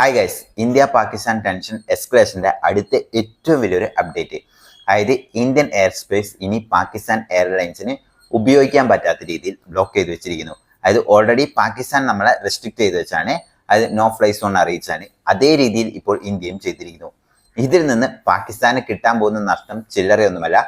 Hi guys, India Pakistan tension എസ്കലേഷന്റെ അടുത്ത ഏറ്റവും വലിയൊരു അപ്ഡേറ്റ്. അതായത് ഇന്ത്യൻ എയർ സ്പേസ് ഇനി പാകിസ്ഥാൻ എയർലൈൻസിന് ഉപയോഗിക്കാൻ പറ്റാത്ത രീതിയിൽ ബ്ലോക്ക് ചെയ്ത് വെച്ചിരിക്കുന്നു. അതായത് ഓൾറെഡി പാകിസ്ഥാൻ നമ്മളെ റെസ്ട്രിക്ട് ചെയ്ത് വെച്ചാണ്, അത് നോ ഫ്ലൈ സോൺ അറിയിച്ചാണ്. അതേ രീതിയിൽ ഇപ്പോൾ ഇന്ത്യയും ചെയ്തിരിക്കുന്നു. ഇതിൽ നിന്ന് പാകിസ്ഥാന് കിട്ടാൻ പോകുന്ന നഷ്ടം ചില്ലറയൊന്നുമല്ല.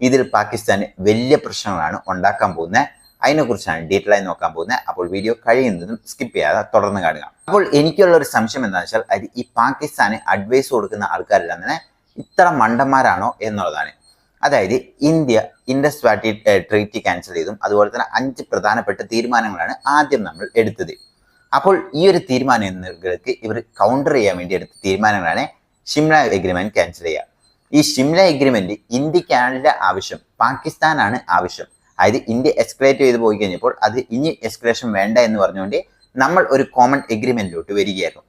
ഇതിൽ പാകിസ്ഥാന് വലിയ പ്രശ്നങ്ങളാണ് ഉണ്ടാക്കാൻ പോകുന്നത്. അതിനെക്കുറിച്ചാണ് ഡീറ്റെയിൽ ആയി നോക്കാൻ പോകുന്നത്. അപ്പോൾ വീഡിയോ കഴിയുന്നതും സ്കിപ്പ് ചെയ്യാതെ തുടർന്ന് കാണുക. അപ്പോൾ എനിക്കുള്ള ഒരു സംശയം എന്താണെന്ന് വെച്ചാൽ, അത് ഈ പാകിസ്ഥാന് അഡ്വൈസ് കൊടുക്കുന്ന ആൾക്കാരെല്ലാം തന്നെ ഇത്ര മണ്ടന്മാരാണോ എന്നുള്ളതാണ്. അതായത് India Indus valley treaty cancel ചെയ്തും അതുപോലെ തന്നെ 5 പ്രധാനപ്പെട്ട തീരുമാനങ്ങളാണ് ആദ്യം നമ്മൾ എടുത്തത്. അപ്പോൾ ഈ ഒരു തീരുമാനങ്ങൾക്ക് ഇവർ കൗണ്ടർ ചെയ്യാൻ വേണ്ടി എടുത്ത തീരുമാനങ്ങളാണ് ഷിംല എഗ്രിമെന്റ് ക്യാൻസൽ ചെയ്യുക. ഈ ഷിംല എഗ്രിമെന്റ് ഇന്ത്യക്കാണല്ല ആവശ്യം, പാകിസ്ഥാനാണ് ആവശ്യം. അതായത് ഇന്ത്യ എസ്കലേറ്റ് ചെയ്ത് പോയി കഴിഞ്ഞപ്പോൾ അത് ഇനി എസ്കലേഷൻ വേണ്ട എന്ന് പറഞ്ഞുകൊണ്ട് നമ്മൾ ഒരു കോമൺ എഗ്രിമെന്റിലോട്ട് വരികയായിരുന്നു.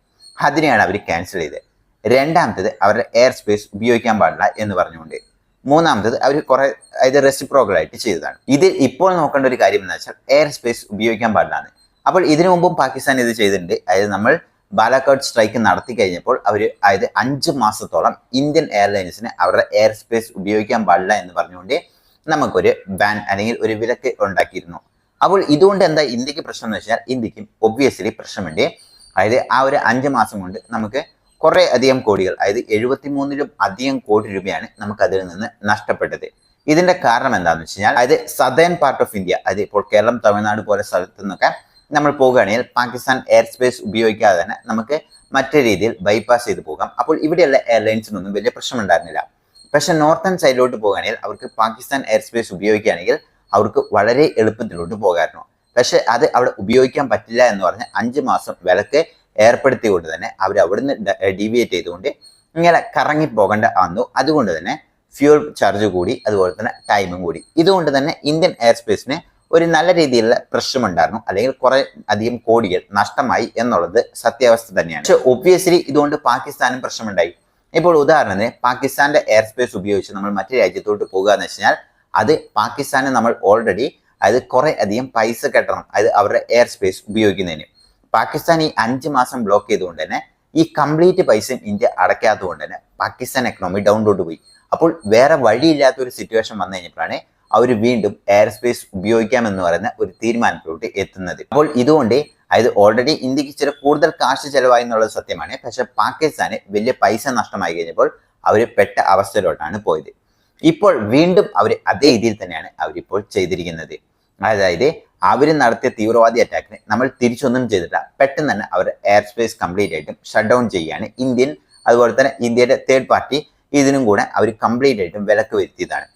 അതിനെയാണ് അവർ ക്യാൻസൽ ചെയ്തത്. രണ്ടാമത്തത് അവരുടെ എയർ സ്പേസ് ഉപയോഗിക്കാൻ പാടില്ല എന്ന് പറഞ്ഞുകൊണ്ട്. മൂന്നാമത്തത് അവർ കുറെ അതായത് റെസിപ്രോക്കലായിട്ട് ചെയ്തതാണ്. ഇതിൽ ഇപ്പോൾ നോക്കേണ്ട ഒരു കാര്യം എന്ന് വെച്ചാൽ എയർ സ്പേസ് ഉപയോഗിക്കാൻ പാടില്ലാന്ന്. അപ്പോൾ ഇതിനു മുമ്പും പാകിസ്ഥാൻ ഇത് ചെയ്തിട്ടുണ്ട്. അതായത് നമ്മൾ ബാലാക്കോട്ട് സ്ട്രൈക്ക് നടത്തി കഴിഞ്ഞപ്പോൾ അവർ അതായത് 5 മാസത്തോളം ഇന്ത്യൻ എയർലൈൻസിന് അവരുടെ എയർ സ്പേസ് ഉപയോഗിക്കാൻ പാടില്ല എന്ന് പറഞ്ഞുകൊണ്ട് നമുക്കൊരു ബാൻ അല്ലെങ്കിൽ ഒരു വിലക്ക് ഉണ്ടാക്കിയിരുന്നു. അപ്പോൾ ഇതുകൊണ്ട് എന്താ ഇന്ത്യക്ക് പ്രശ്നം എന്ന് വെച്ചാൽ, ഇന്ത്യക്കും ഒബ്വിയസ്ലി പ്രശ്നമുണ്ട്. അതായത് ആ ഒരു 5 മാസം കൊണ്ട് നമുക്ക് കുറെ അധികം കോടികൾ, അതായത് 73-ലും അധികം കോടി രൂപയാണ് നമുക്ക് അതിൽ നിന്ന് നഷ്ടപ്പെട്ടത്. ഇതിന്റെ കാരണം എന്താണെന്ന് വെച്ച് കഴിഞ്ഞാൽ, അതായത് സദേൺ പാർട്ട് ഓഫ് ഇന്ത്യ, അതായത് ഇപ്പോൾ കേരളം, തമിഴ്നാട് പോലെ സ്ഥലത്തു നിന്നൊക്കെ നമ്മൾ പോകുകയാണെങ്കിൽ പാകിസ്ഥാൻ എയർ സ്പേസ് ഉപയോഗിക്കാതെ തന്നെ നമുക്ക് മറ്റു രീതിയിൽ ബൈപ്പാസ് ചെയ്ത് പോകാം. അപ്പോൾ ഇവിടെയുള്ള എയർലൈൻസിനൊന്നും വലിയ പ്രശ്നമുണ്ടായിരുന്നില്ല. പക്ഷെ നോർത്തേൺ സൈഡിലോട്ട് പോകുകയാണെങ്കിൽ അവർക്ക് പാകിസ്ഥാൻ എയർ സ്പേസ് ഉപയോഗിക്കുകയാണെങ്കിൽ അവർക്ക് വളരെ എളുപ്പത്തിലോട്ട് പോകാമായിരുന്നു. പക്ഷെ അത് അവിടെ ഉപയോഗിക്കാൻ പറ്റില്ല എന്ന് പറഞ്ഞ് 5 മാസം വിലക്ക് ഏർപ്പെടുത്തിക്കൊണ്ട് തന്നെ അവർ അവിടുന്ന് ഡീവിയേറ്റ് ചെയ്തുകൊണ്ട് ഇങ്ങനെ കറങ്ങി പോകേണ്ട വന്നു. അതുകൊണ്ട് തന്നെ ഫ്യൂൽ ചാർജ് കൂടി, അതുപോലെ തന്നെ ടൈമും കൂടി. ഇതുകൊണ്ട് തന്നെ ഇന്ത്യൻ എയർ സ്പേസിന് ഒരു നല്ല രീതിയിലുള്ള പ്രശ്നമുണ്ടായിരുന്നു, അല്ലെങ്കിൽ കുറെ അധികം കോടികൾ നഷ്ടമായി എന്നുള്ളത് സത്യാവസ്ഥ തന്നെയാണ്. പക്ഷെ ഒബ്വിയസ്ലി ഇതുകൊണ്ട് പാകിസ്ഥാനും പ്രശ്നമുണ്ടായി. ഇപ്പോൾ ഉദാഹരണത്തിന് പാകിസ്ഥാന്റെ എയർ സ്പേസ് ഉപയോഗിച്ച് നമ്മൾ മറ്റു രാജ്യത്തോട്ട് പോകുക എന്ന് വെച്ച് കഴിഞ്ഞാൽ, അത് പാകിസ്ഥാന് നമ്മൾ ഓൾറെഡി അത് കുറെ അധികം പൈസ കെട്ടണം, അത് അവരുടെ എയർ സ്പേസ് ഉപയോഗിക്കുന്നതിന്. പാകിസ്ഥാൻ ഈ 5 മാസം ബ്ലോക്ക് ചെയ്തുകൊണ്ട് തന്നെ ഈ കംപ്ലീറ്റ് പൈസയും ഇന്ത്യ അടയ്ക്കാത്തതുകൊണ്ട് തന്നെ പാകിസ്ഥാൻ എക്കണോമി ഡൗണിലോട്ട് പോയി. അപ്പോൾ വേറെ വഴിയില്ലാത്ത ഒരു സിറ്റുവേഷൻ വന്നു കഴിഞ്ഞപ്പോഴാണ് അവർ വീണ്ടും എയർ സ്പേസ് ഉപയോഗിക്കാമെന്ന് പറയുന്ന ഒരു തീരുമാനത്തിലോട്ട് എത്തുന്നത്. അപ്പോൾ ഇതുകൊണ്ട് അതായത് ഓൾറെഡി ഇന്ത്യക്ക് ചില കൂടുതൽ കാശ് ചെലവായി എന്നുള്ളത് സത്യമാണ്. പക്ഷെ പാകിസ്ഥാന് വലിയ പൈസ നഷ്ടമായി കഴിഞ്ഞപ്പോൾ അവർ പെട്ട അവസ്ഥയിലോട്ടാണ് പോയത്. ഇപ്പോൾ വീണ്ടും അവർ അതേ രീതിയിൽ തന്നെയാണ് അവരിപ്പോൾ ചെയ്തിരിക്കുന്നത്. അതായത് അവർ നടത്തിയ തീവ്രവാദി അറ്റാക്കിന് നമ്മൾ തിരിച്ചൊന്നും ചെയ്തിട്ടില്ല, പെട്ടെന്ന് തന്നെ അവർ എയർ സ്പേസ് കംപ്ലീറ്റ് ആയിട്ടും ഷട്ട് ഡൗൺ ചെയ്യുകയാണ്. ഇന്ത്യൻ അതുപോലെ തന്നെ ഇന്ത്യയുടെ തേർഡ് പാർട്ടി ഇതിനും കൂടെ അവർ കംപ്ലീറ്റ് ആയിട്ടും വിലക്ക് വരുത്തിയതാണ്.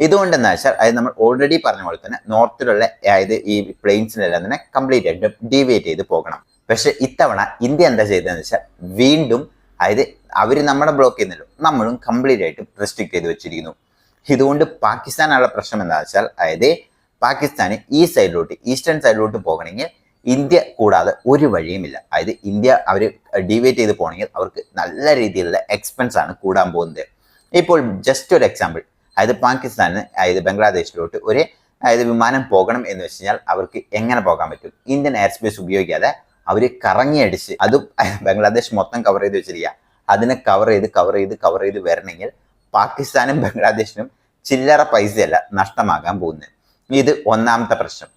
ഇതുകൊണ്ടെന്ന് വെച്ചാൽ അത് നമ്മൾ ഓൾറെഡി പറഞ്ഞ പോലെ തന്നെ നോർത്തിലുള്ള അതായത് ഈ പ്ലെയിൻസിലെല്ലാം തന്നെ കംപ്ലീറ്റ് ആയിട്ടും ഡീവിയേറ്റ് ചെയ്ത് പോകണം. പക്ഷെ ഇത്തവണ ഇന്ത്യ എന്താ ചെയ്തതെന്ന് വെച്ചാൽ, വീണ്ടും അതായത് അവർ നമ്മളെ ബ്ലോക്ക് ചെയ്യുന്നല്ലോ, നമ്മളും കംപ്ലീറ്റ് ആയിട്ടും റെസ്ട്രിക്ട് ചെയ്ത് വെച്ചിരിക്കുന്നു. ഇതുകൊണ്ട് പാകിസ്ഥാനുള്ള പ്രശ്നം എന്താ വെച്ചാൽ, അതായത് പാകിസ്ഥാന് ഈ സൈഡിലോട്ട് ഈസ്റ്റേൺ സൈഡിലോട്ട് പോകണമെങ്കിൽ ഇന്ത്യ കൂടാതെ ഒരു വഴിയുമില്ല. അതായത് ഇന്ത്യ അവർ ഡീവിയേറ്റ് ചെയ്ത് പോകണമെങ്കിൽ അവർക്ക് നല്ല രീതിയിലുള്ള എക്സ്പെൻസ് ആണ് കൂടാൻ പോകുന്നത്. ഇപ്പോൾ ജസ്റ്റ് ഒരു എക്സാമ്പിൾ, അതായത് പാകിസ്ഥാന് അതായത് ബംഗ്ലാദേശിലോട്ട് ഒരു അതായത് വിമാനം പോകണം എന്ന് വെച്ച് കഴിഞ്ഞാൽ അവർക്ക് എങ്ങനെ പോകാൻ പറ്റും? ഇന്ത്യൻ എയർ സ്പേസ് ഉപയോഗിക്കാതെ അവർ കറങ്ങിയടിച്ച്, അതും ബംഗ്ലാദേശ് മൊത്തം കവർ ചെയ്ത് വെച്ചിരിക്കുക. അതിനെ കവർ ചെയ്ത് വരണമെങ്കിൽ പാകിസ്ഥാനും ബംഗ്ലാദേശിനും ചില്ലറ പൈസയല്ല നഷ്ടമാകാൻ പോകുന്നത്. ഇത് ഒന്നാമത്തെ പ്രശ്നം.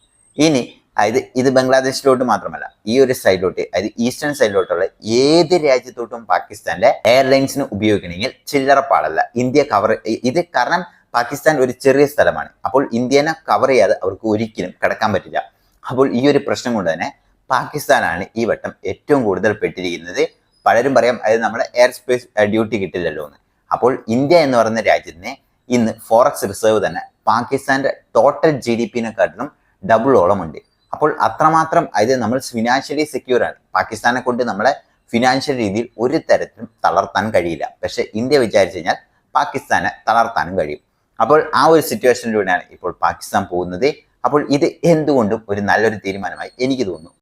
ഇനി അതായത് ഇത് ബംഗ്ലാദേശിലോട്ട് മാത്രമല്ല, ഈ ഒരു സൈഡിലോട്ട് അതായത് ഈസ്റ്റേൺ സൈഡിലോട്ടുള്ള ഏത് രാജ്യത്തോട്ടും പാകിസ്ഥാനിലെ എയർലൈൻസിന് ഉപയോഗിക്കണമെങ്കിൽ ചില്ലറ പാടല്ല. ഇന്ത്യ കവർ ഇത് കാരണം പാകിസ്ഥാൻ ഒരു ചെറിയ സ്ഥലമാണ്. അപ്പോൾ ഇന്ത്യനെ കവർ ചെയ്യാതെ അവർക്ക് ഒരിക്കലും കടക്കാൻ പറ്റില്ല. അപ്പോൾ ഈ ഒരു പ്രശ്നം കൊണ്ട് തന്നെ പാകിസ്ഥാനാണ് ഈ വട്ടം ഏറ്റവും കൂടുതൽ പെട്ടിരിക്കുന്നത്. പലരും പറയാം അതായത് നമ്മുടെ എയർ സ്പേസ് ഡ്യൂട്ടി കിട്ടില്ലല്ലോ എന്ന്. അപ്പോൾ ഇന്ത്യ എന്ന് പറയുന്ന രാജ്യത്തിന് ഇന്ന് ഫോറക്സ് റിസർവ് തന്നെ പാകിസ്ഥാന്റെ ടോട്ടൽ GDP-നെക്കാട്ടിലും ഡബിളോളം ഉണ്ട്. അപ്പോൾ അത്രമാത്രം അതായത് നമ്മൾ ഫിനാൻഷ്യലി സെക്യൂർ ആണ്. പാകിസ്ഥാനെ കൊണ്ട് നമ്മളെ ഫിനാൻഷ്യൽ രീതിയിൽ ഒരു തരത്തിലും തളർത്താൻ കഴിയില്ല. പക്ഷെ ഇന്ത്യ വിചാരിച്ചു കഴിഞ്ഞാൽ പാകിസ്ഥാനെ തളർത്താനും കഴിയും. അപ്പോൾ ആ ഒരു സിറ്റുവേഷനിലൂടെയാണ് ഇപ്പോൾ പാകിസ്ഥാൻ പോകുന്നത്. അപ്പോൾ ഇത് എന്തുകൊണ്ടും ഒരു നല്ലൊരു തീരുമാനമായി എനിക്ക് തോന്നുന്നു.